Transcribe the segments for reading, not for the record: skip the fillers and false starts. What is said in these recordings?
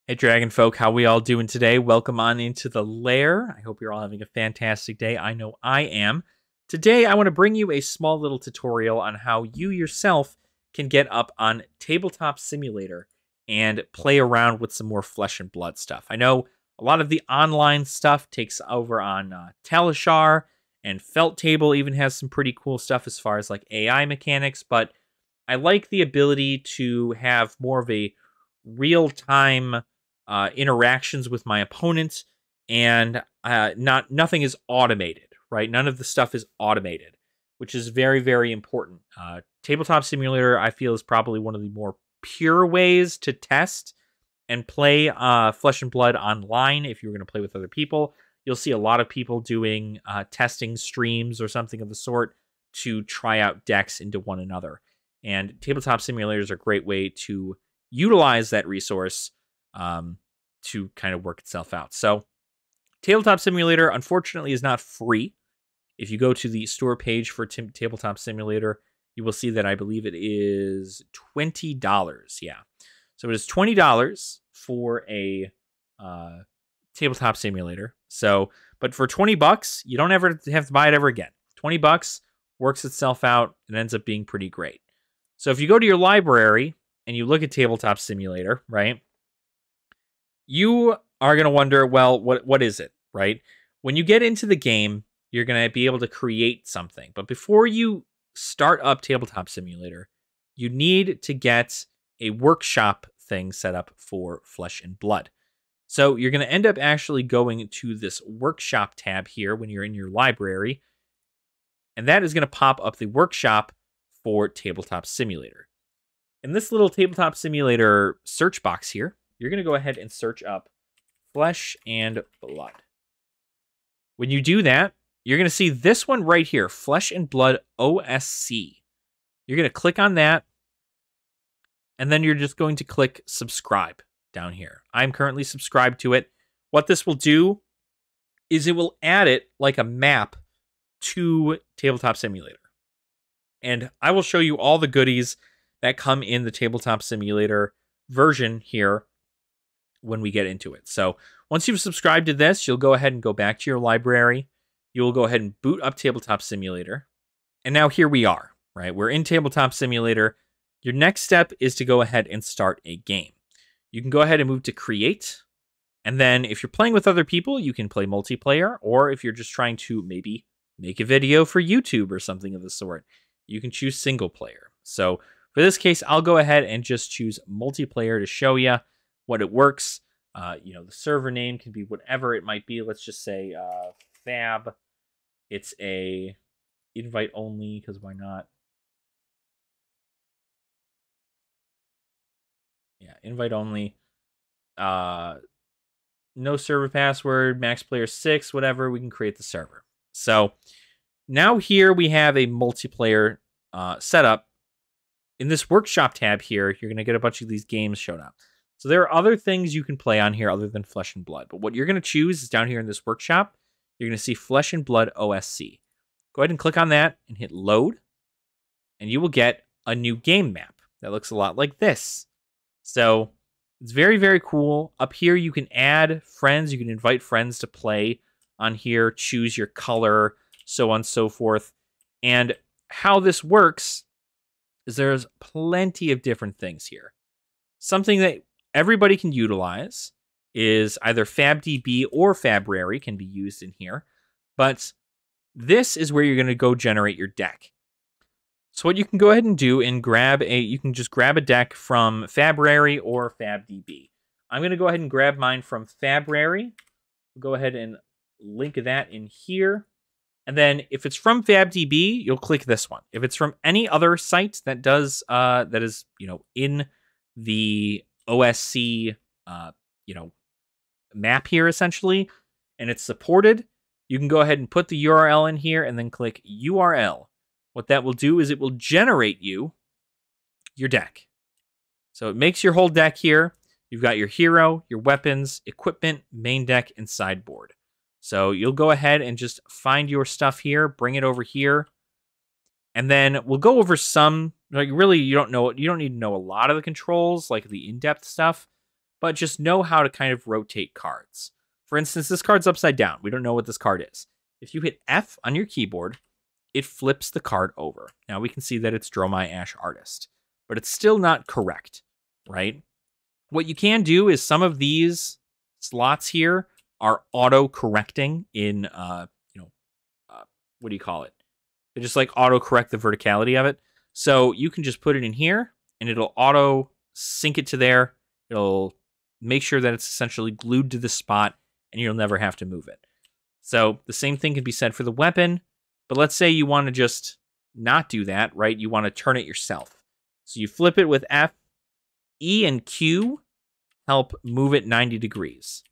Hey, Dragon Folk, how we all doing today? Welcome on into the lair. I hope you're all having a fantastic day. I know I am. Today, I want to bring you a small little tutorial on how you yourself can get up on Tabletop Simulator and play around with some more flesh and blood stuff. I know a lot of the online stuff takes over on Talishar, and Felt Table even has some pretty cool stuff as far as like AI mechanics, but I like the ability to have more of a real-time interactions with my opponent, and nothing is automated, right? None of the stuff is automated, which is very, very important. Tabletop Simulator, I feel, is probably one of the more pure ways to test and play Flesh and Blood online. If you're going to play with other people, you'll see a lot of people doing testing streams or something of the sort to try out decks into one another. And Tabletop Simulators are a great way to utilize that resource to kind of work itself out. So, Tabletop Simulator, unfortunately, is not free. If you go to the store page for Tabletop Simulator, you will see that I believe it is $20. Yeah. So it is $20 for a Tabletop Simulator. So, but for $20, you don't ever have to buy it ever again. $20 works itself out and ends up being pretty great. So if you go to your library and you look at Tabletop Simulator, right, you are going to wonder, well, what is it, right? When you get into the game, you're going to be able to create something. But before you start up Tabletop Simulator, you need to get a workshop thing set up for Flesh and Blood. So you're going to end up actually going to this workshop tab here when you're in your library, and that is going to pop up the workshop for Tabletop Simulator. In this little Tabletop Simulator search box here, you're going to go ahead and search up Flesh and Blood. When you do that, you're going to see this one right here, Flesh and Blood OSC. You're going to click on that, and then you're just going to click subscribe down here. I'm currently subscribed to it. What this will do is it will add it like a map to Tabletop Simulator. And I will show you all the goodies that come in the Tabletop Simulator version here when we get into it. So once you've subscribed to this, you'll go ahead and go back to your library. You'll go ahead and boot up Tabletop Simulator. And now here we are, right? We're in Tabletop Simulator. Your next step is to go ahead and start a game. You can go ahead and move to create. And then if you're playing with other people, you can play multiplayer. Or if you're just trying to maybe make a video for YouTube or something of the sort, you can choose single player. So for this case, I'll go ahead and just choose multiplayer to show you what it works. The server name can be whatever it might be. Let's just say Fab. It's a invite only, because why not? Yeah, invite only. No server password, max player 6, whatever. We can create the server. So now here we have a multiplayer setup. In this workshop tab here, you're going to get a bunch of these games shown up. So there are other things you can play on here other than Flesh and Blood. But what you're going to choose is down here in this workshop, you're going to see Flesh and Blood OSC. Go ahead and click on that and hit load. And you will get a new game map that looks a lot like this. So it's very, very cool. Up here, you can add friends. You can invite friends to play on here, choose your color, so on and so forth. And how this works is there's plenty of different things here. Something that everybody can utilize is either FabDB or Fabrary can be used in here. But this is where you're going to go generate your deck. So what you can go ahead and do and you can just grab a deck from Fabrary or FabDB. I'm going to go ahead and grab mine from Fabrary. We'll go ahead and link that in here. And then if it's from FabDB, you'll click this one. If it's from any other site that does that is, in the OSC map here essentially, and it's supported, you can go ahead and put the URL in here and then click URL. What that will do is it will generate you your deck. So it makes your whole deck here. You've got your hero, your weapons, equipment, main deck, and sideboard. So you'll go ahead and just find your stuff here, bring it over here, and then we'll go over some, like really you don't need to know a lot of the controls, like the in-depth stuff, but just know how to kind of rotate cards. For instance, this card's upside down. We don't know what this card is. If you hit F on your keyboard, it flips the card over. Now we can see that it's Dromai Ash Artist, but it's still not correct, right? What you can do is some of these slots here are auto-correcting in, what do you call it? They just like auto-correct the verticality of it. So you can just put it in here, and it'll auto-sync it to there. It'll make sure that it's essentially glued to the spot, and you'll never have to move it. So the same thing can be said for the weapon, but let's say you want to just not do that, right? You want to turn it yourself. So you flip it with F. E and Q help move it 90 degrees.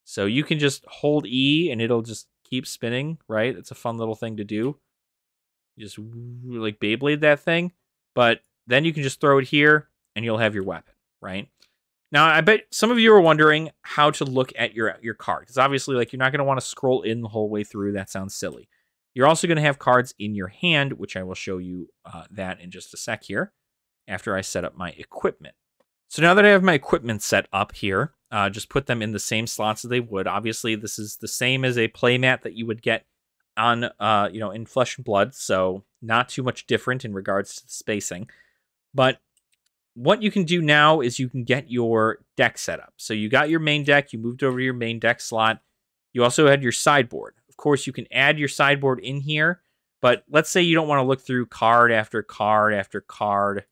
So you can just hold E and it'll just keep spinning, right? It's a fun little thing to do. You just like Beyblade that thing. But then you can just throw it here and you'll have your weapon, right? Now, I bet some of you are wondering how to look at your card. Because obviously, like, you're not going to want to scroll in the whole way through. That sounds silly. You're also going to have cards in your hand, which I will show you that in just a sec here after I set up my equipment. So now that I have my equipment set up here, just put them in the same slots as they would. Obviously, this is the same as a playmat that you would get on, in Flesh and Blood. So not too much different in regards to the spacing. But what you can do now is you can get your deck set up. So you got your main deck, you moved over to your main deck slot. You also had your sideboard. Of course, you can add your sideboard in here, but let's say you don't want to look through card after card after card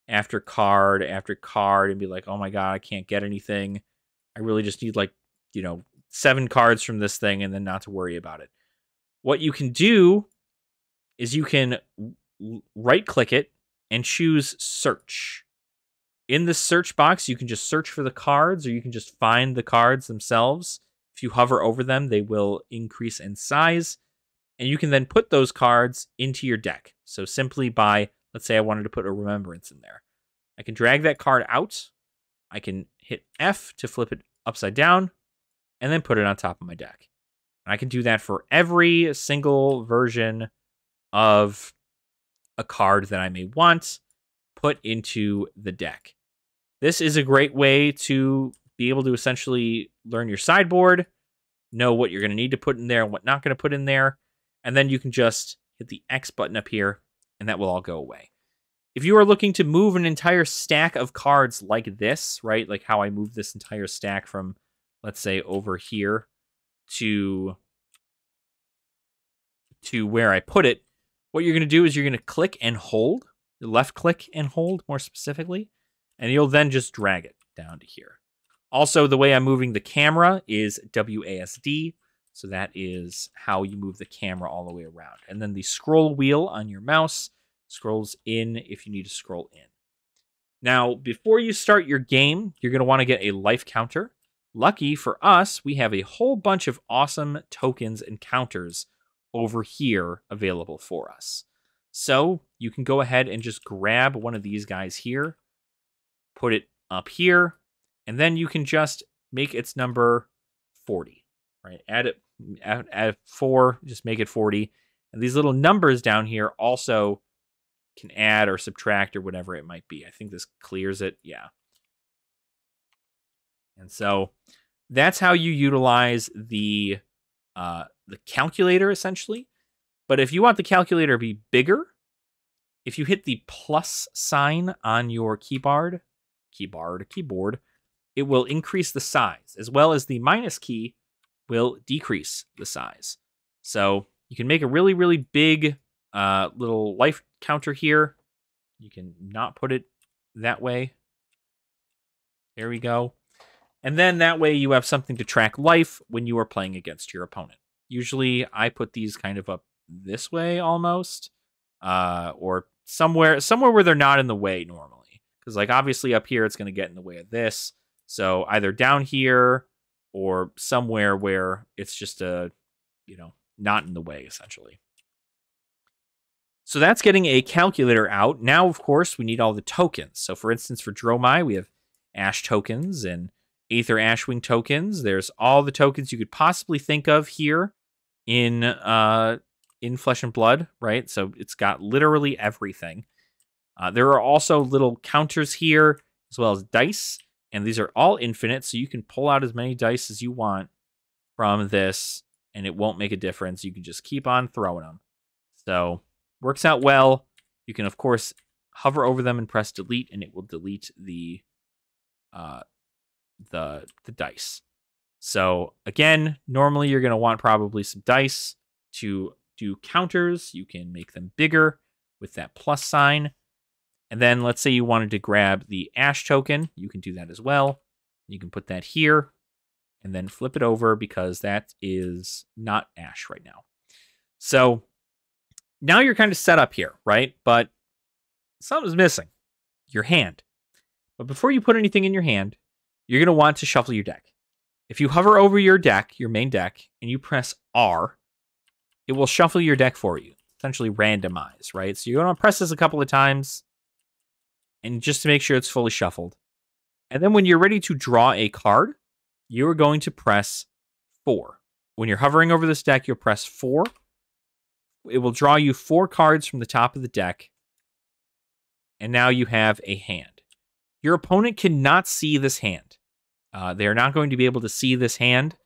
after card after card and be like, oh my God, I can't get anything. I really just need 7 cards from this thing and then not to worry about it. What you can do is you can right click it and choose search. In the search box, you can just search for the cards, or you can just find the cards themselves. If you hover over them, they will increase in size. And you can then put those cards into your deck. So simply by, let's say I wanted to put a Remembrance in there. I can drag that card out. I can hit F to flip it upside down, and then put it on top of my deck. And I can do that for every single version of a card that I may want put into the deck. This is a great way to be able to essentially learn your sideboard, know what you're going to need to put in there and what not going to put in there, and then you can just hit the X button up here, and that will all go away. If you are looking to move an entire stack of cards like this, right, like how I moved this entire stack from, let's say, over here to where I put it, what you're going to do is you're going to click and hold, left click and hold more specifically, and you'll then just drag it down to here. Also, the way I'm moving the camera is WASD, so that is how you move the camera all the way around. And then the scroll wheel on your mouse scrolls in if you need to scroll in. Now, before you start your game, you're going to want to get a life counter. Lucky for us, we have a whole bunch of awesome tokens and counters over here available for us. So you can go ahead and just grab one of these guys here, put it up here, and then you can just make its number 40, right? Add 4, just make it 40. And these little numbers down here also can add or subtract or whatever it might be. I think this clears it. Yeah. And so that's how you utilize the calculator, essentially. But if you want the calculator to be bigger, if you hit the plus sign on your keyboard, it will increase the size, as well as the minus key will decrease the size. So you can make a really, really big little life counter here. You can not put it that way. There we go. And then that way you have something to track life when you are playing against your opponent. Usually I put these kind of up this way almost, or somewhere where they're not in the way normally. Because like obviously up here it's going to get in the way of this. So either down here or somewhere where it's just not in the way essentially. So that's getting a calculator out. Now, of course, we need all the tokens. So for instance, for Dromai, we have Ash tokens and Aether Ashwing tokens. There's all the tokens you could possibly think of here in Flesh and Blood, right? So it's got literally everything. There are also little counters here, as well as dice. And these are all infinite, so you can pull out as many dice as you want from this, and it won't make a difference. You can just keep on throwing them. So, works out well. You can, of course, hover over them and press delete, and it will delete the dice. So, again, normally you're going to want probably some dice to do counters. You can make them bigger with that plus sign. And then let's say you wanted to grab the ash token. You can do that as well. You can put that here and then flip it over because that is not ash right now. So now you're kind of set up here, right? But something's missing. Your hand. But before you put anything in your hand, you're going to want to shuffle your deck. If you hover over your deck, your main deck, and you press R, it will shuffle your deck for you. Essentially randomize, right? So you're going to press this a couple of times, and just to make sure it's fully shuffled. And then when you're ready to draw a card, you're going to press 4. When you're hovering over this deck, you'll press 4. It will draw you 4 cards from the top of the deck. And now you have a hand. Your opponent cannot see this hand. They are not going to be able to see this hand.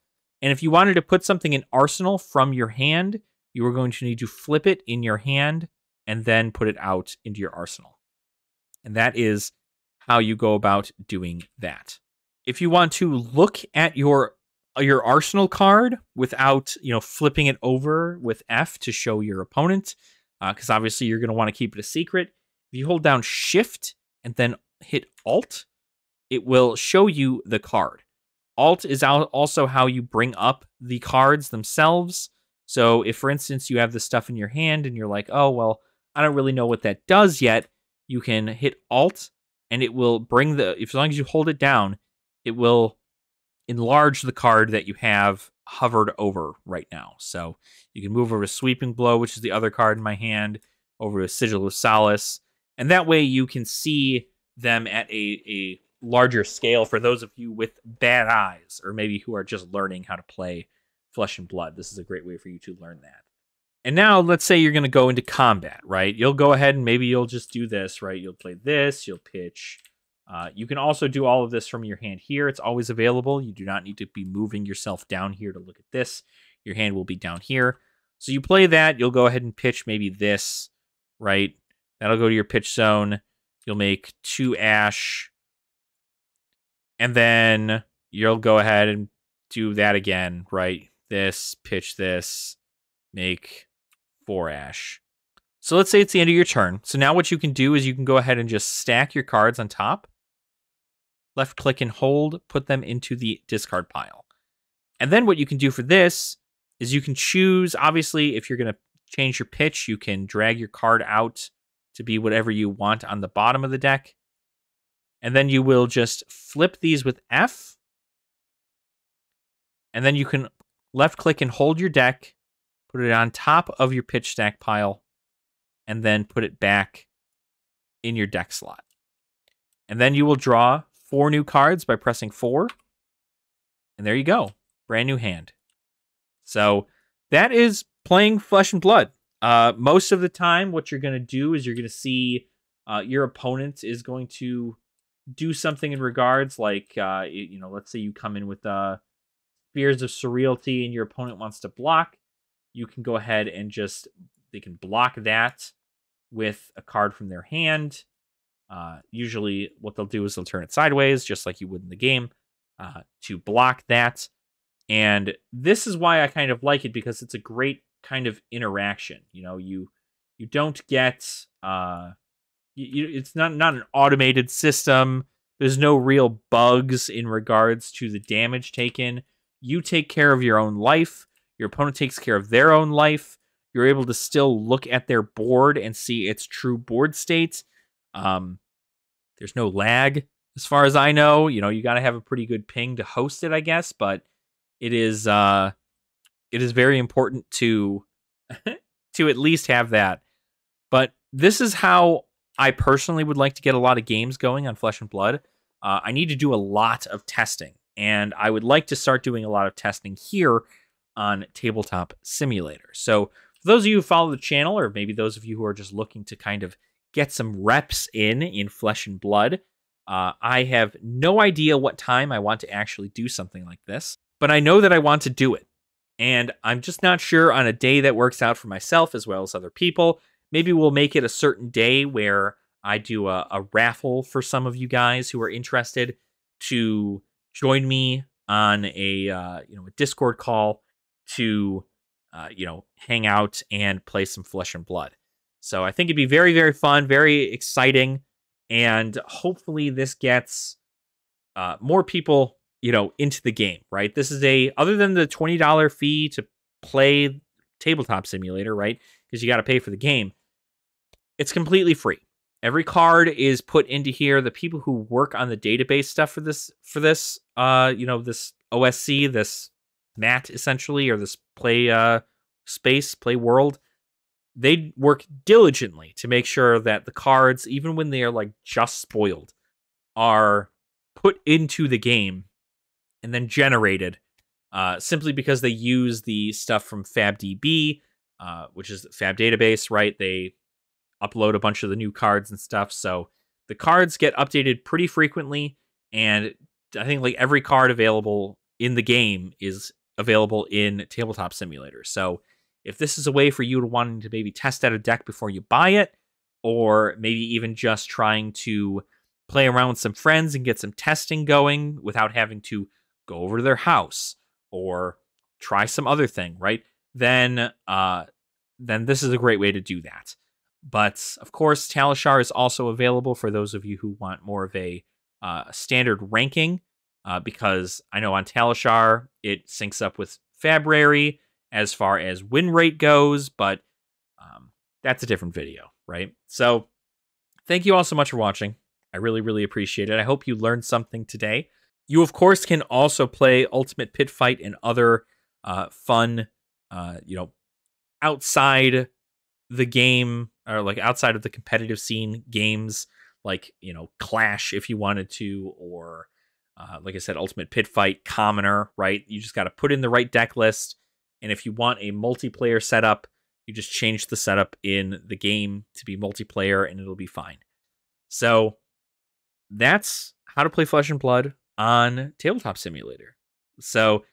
And if you wanted to put something in arsenal from your hand, you are going to need to flip it in your hand and then put it out into your arsenal. And that is how you go about doing that. If you want to look at your arsenal card without, flipping it over with F to show your opponent, because obviously you're going to want to keep it a secret. If you hold down Shift and then hit Alt, it will show you the card. Alt is also how you bring up the cards themselves. So if, for instance, you have this stuff in your hand and you're like, oh, well, I don't really know what that does yet, you can hit Alt and it will bring as long as you hold it down, it will enlarge the card that you have hovered over right now. So you can move over to Sweeping Blow, which is the other card in my hand, over to Sigil of Solace. And that way you can see them at a larger scale for those of you with bad eyes, or maybe who are just learning how to play Flesh and Blood. This is a great way for you to learn that. And now let's say you're going to go into combat, right? You'll go ahead and maybe you'll just do this, right? You'll play this, you'll pitch. You can also do all of this from your hand here. It's always available. You do not need to be moving yourself down here to look at this. Your hand will be down here. So you play that. You'll go ahead and pitch maybe this, right? That'll go to your pitch zone. You'll make 2 ash. And then you'll go ahead and do that again, right? This, pitch this, make 4 ash. So let's say it's the end of your turn. So now what you can do is you can go ahead and just stack your cards on top. Left click and hold, put them into the discard pile. And then what you can do for this is you can choose, obviously, if you're going to change your pitch, you can drag your card out to be whatever you want on the bottom of the deck. And then you will just flip these with F. And then you can left click and hold your deck, put it on top of your pitch stack pile, and then put it back in your deck slot. And then you will draw 4 new cards by pressing 4. And there you go. Brand new hand. So that is playing Flesh and Blood. Most of the time, what you're going to do is you're going to see your opponent is going to do something in regards like, let's say you come in with Spears of Surrealty and your opponent wants to block. You can go ahead and they can block that with a card from their hand. Usually what they'll do is they'll turn it sideways, just like you would in the game, to block that. And this is why I kind of like it, because it's a great kind of interaction. You don't get it's not an automated system. There's no real bugs in regards to the damage taken. You take care of your own life. Your opponent takes care of their own life. You're able to still look at their board and see its true board state. There's no lag, as far as I know. You got to have a pretty good ping to host it, I guess. But it is very important to to at least have that. But this is how I personally would like to get a lot of games going on Flesh and Blood. I need to do a lot of testing, and I would like to start doing a lot of testing here on Tabletop Simulator. So for those of you who follow the channel, or maybe those of you who are just looking to kind of get some reps in Flesh and Blood, I have no idea what time I want to actually do something like this, but I know that I want to do it. And I'm just not sure on a day that works out for myself as well as other people. Maybe we'll make it a certain day where I do a raffle for some of you guys who are interested to join me on a Discord call to hang out and play some Flesh and Blood. So I think it'd be very, very fun, very exciting, and hopefully this gets more people into the game, right? This is other than the $20 fee to play Tabletop Simulator, right? Because you got to pay for the game. It's completely free. Every card is put into here. The people who work on the database stuff for this, this OSC, this mat essentially, or this play world, they work diligently to make sure that the cards, even when they are like just spoiled, are put into the game and then generated simply because they use the stuff from FabDB, which is the Fab database, right? They upload a bunch of the new cards and stuff. So the cards get updated pretty frequently. And I think like every card available in the game is available in Tabletop Simulator. So if this is a way for you to wanting to maybe test out a deck before you buy it, or maybe even just trying to play around with some friends and get some testing going without having to go over to their house or try some other thing, right? Then this is a great way to do that. But of course, Talishar is also available for those of you who want more of a standard ranking, because I know on Talishar it syncs up with Fabrary as far as win rate goes, but that's a different video, right? So thank you all so much for watching. I really, really appreciate it. I hope you learned something today. You, of course, can also play Ultimate Pit Fight and other fun, outside the game, or like outside of the competitive scene games, like, Clash if you wanted to, or like I said, Ultimate Pit Fight, Commoner, right? You just got to put in the right deck list. And if you want a multiplayer setup, you just change the setup in the game to be multiplayer and it'll be fine. So that's how to play Flesh and Blood on Tabletop Simulator. So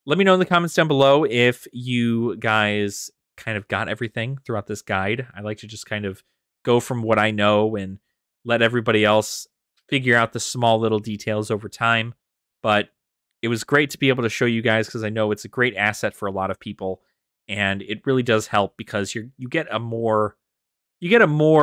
let me know in the comments down below if you guys kind of got everything throughout this guide. I like to just kind of go from what I know and let everybody else figure out the small little details over time. But it was great to be able to show you guys because I know it's a great asset for a lot of people, and it really does help because you get a more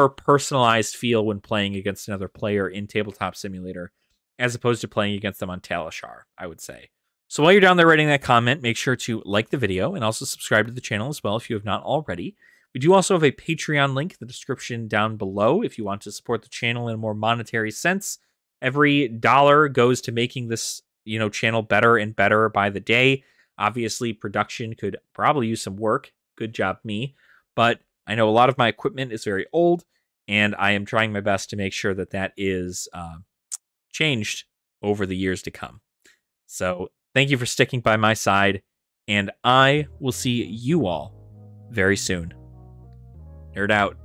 personalized feel when playing against another player in Tabletop Simulator as opposed to playing against them on Talishar, I would say. So while you're down there writing that comment, make sure to like the video and also subscribe to the channel as well if you have not already. We do also have a Patreon link in the description down below if you want to support the channel in a more monetary sense. Every dollar goes to making this channel better and better by the day. Obviously, production could probably use some work. Good job, me. But I know a lot of my equipment is very old, and I am trying my best to make sure that that is changed over the years to come. So thank you for sticking by my side, and I will see you all very soon. Nerd out.